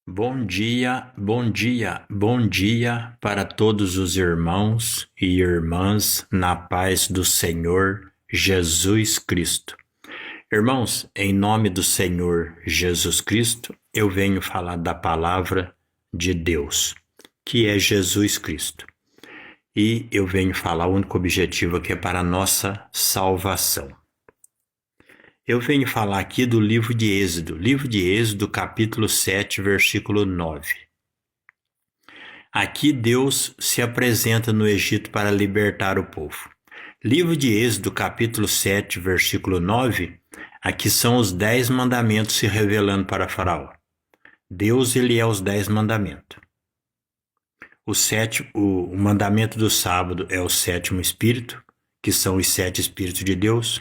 Bom dia, bom dia para todos os irmãos e irmãs na paz do Senhor Jesus Cristo. Irmãos, em nome do Senhor Jesus Cristo, eu venho falar da palavra de Deus, que é Jesus Cristo. E eu venho falar o único objetivo que é para a nossa salvação. Eu venho falar aqui do livro de Êxodo, capítulo 7, versículo 9. Aqui Deus se apresenta no Egito para libertar o povo. Livro de Êxodo, capítulo 7, versículo 9, aqui são os 10 mandamentos se revelando para Faraó. Deus, ele é os 10 mandamentos. O mandamento do sábado é o 7º espírito, que são os 7 espíritos de Deus.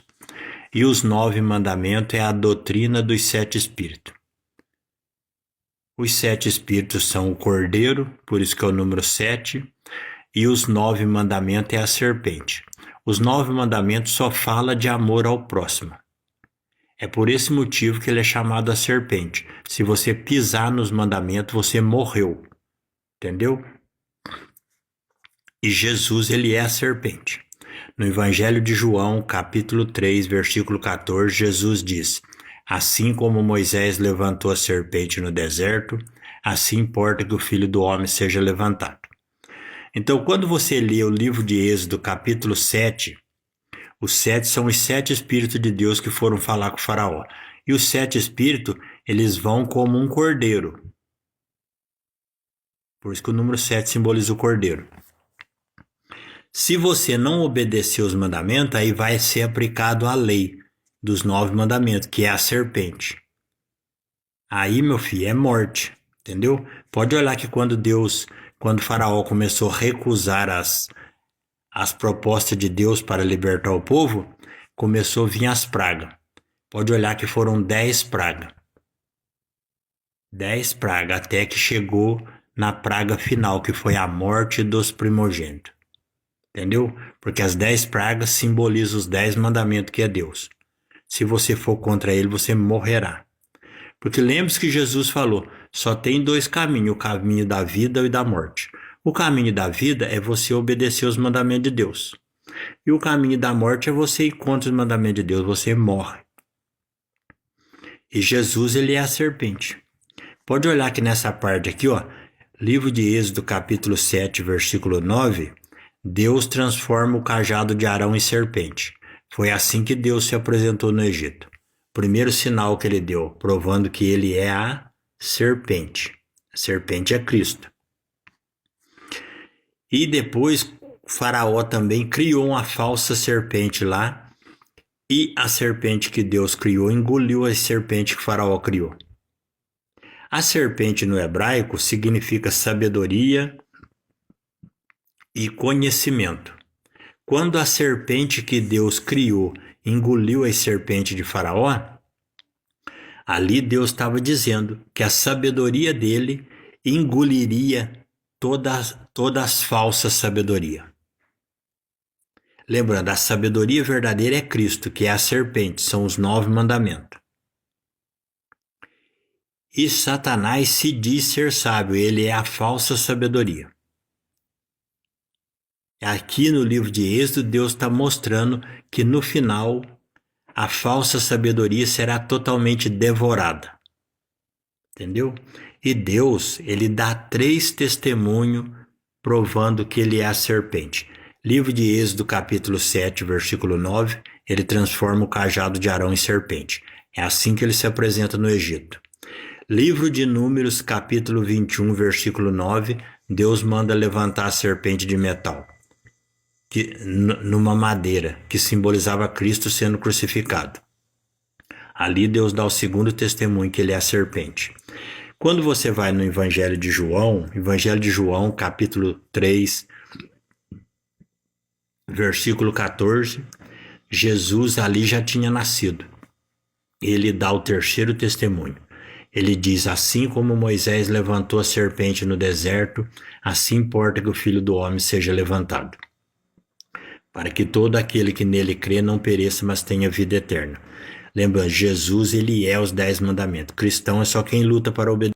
E os 9 mandamentos é a doutrina dos 7 espíritos. Os 7 espíritos são o cordeiro, por isso que é o número 7, e os 9 mandamentos é a serpente. Os 9 mandamentos só falam de amor ao próximo. É por esse motivo que ele é chamado a serpente. Se você pisar nos mandamentos, você morreu. Entendeu? E Jesus, ele é a serpente. No Evangelho de João, capítulo 3, versículo 14, Jesus diz: assim como Moisés levantou a serpente no deserto, assim importa que o Filho do Homem seja levantado. Então, quando você lê o livro de Êxodo, capítulo 7, os 7 são os 7 espíritos de Deus que foram falar com o faraó. E os 7 espíritos, eles vão como um cordeiro. Por isso que o número 7 simboliza o cordeiro. Se você não obedecer os mandamentos, aí vai ser aplicado a lei dos 9 mandamentos, que é a serpente. Aí, meu filho, é morte, entendeu? Pode olhar que quando o faraó começou a recusar as propostas de Deus para libertar o povo, começou a vir as pragas. Pode olhar que foram 10 pragas. 10 pragas, até que chegou na praga final, que foi a morte dos primogênitos. Entendeu? Porque as 10 pragas simbolizam os 10 mandamentos que é Deus. Se você for contra ele, você morrerá. Porque lembre-se que Jesus falou, só tem 2 caminhos, o caminho da vida e da morte. O caminho da vida é você obedecer os mandamentos de Deus. E o caminho da morte é você ir contra os mandamentos de Deus, você morre. E Jesus, ele é a serpente. Pode olhar aqui nessa parte aqui, ó, livro de Êxodo, capítulo 7, versículo 9, Deus transforma o cajado de Arão em serpente. Foi assim que Deus se apresentou no Egito. Primeiro sinal que ele deu, provando que ele é a serpente. A serpente é Cristo. E depois o faraó também criou uma falsa serpente lá. E a serpente que Deus criou engoliu a serpente que o faraó criou. A serpente no hebraico significa sabedoria e conhecimento. Quando a serpente que Deus criou engoliu a serpente de Faraó, ali Deus estava dizendo que a sabedoria dele engoliria todas as falsas sabedoria. Lembrando, a sabedoria verdadeira é Cristo, que é a serpente, são os 9 mandamentos. E Satanás se diz ser sábio, ele é a falsa sabedoria. Aqui no livro de Êxodo, Deus está mostrando que no final a falsa sabedoria será totalmente devorada. Entendeu? E Deus, ele dá 3 testemunhos provando que ele é a serpente. Livro de Êxodo, capítulo 7, versículo 9, ele transforma o cajado de Arão em serpente. É assim que ele se apresenta no Egito. Livro de Números, capítulo 21, versículo 9, Deus manda levantar a serpente de metal. Numa madeira, que simbolizava Cristo sendo crucificado. Ali Deus dá o 2º testemunho, que ele é a serpente. Quando você vai no Evangelho de João, capítulo 3, versículo 14, Jesus ali já tinha nascido. Ele dá o 3º testemunho. Ele diz, assim como Moisés levantou a serpente no deserto, assim importa que o Filho do Homem seja levantado, para que todo aquele que nele crê não pereça, mas tenha vida eterna. Lembrando, Jesus, ele é os 10 mandamentos. Cristão é só quem luta para obedecer.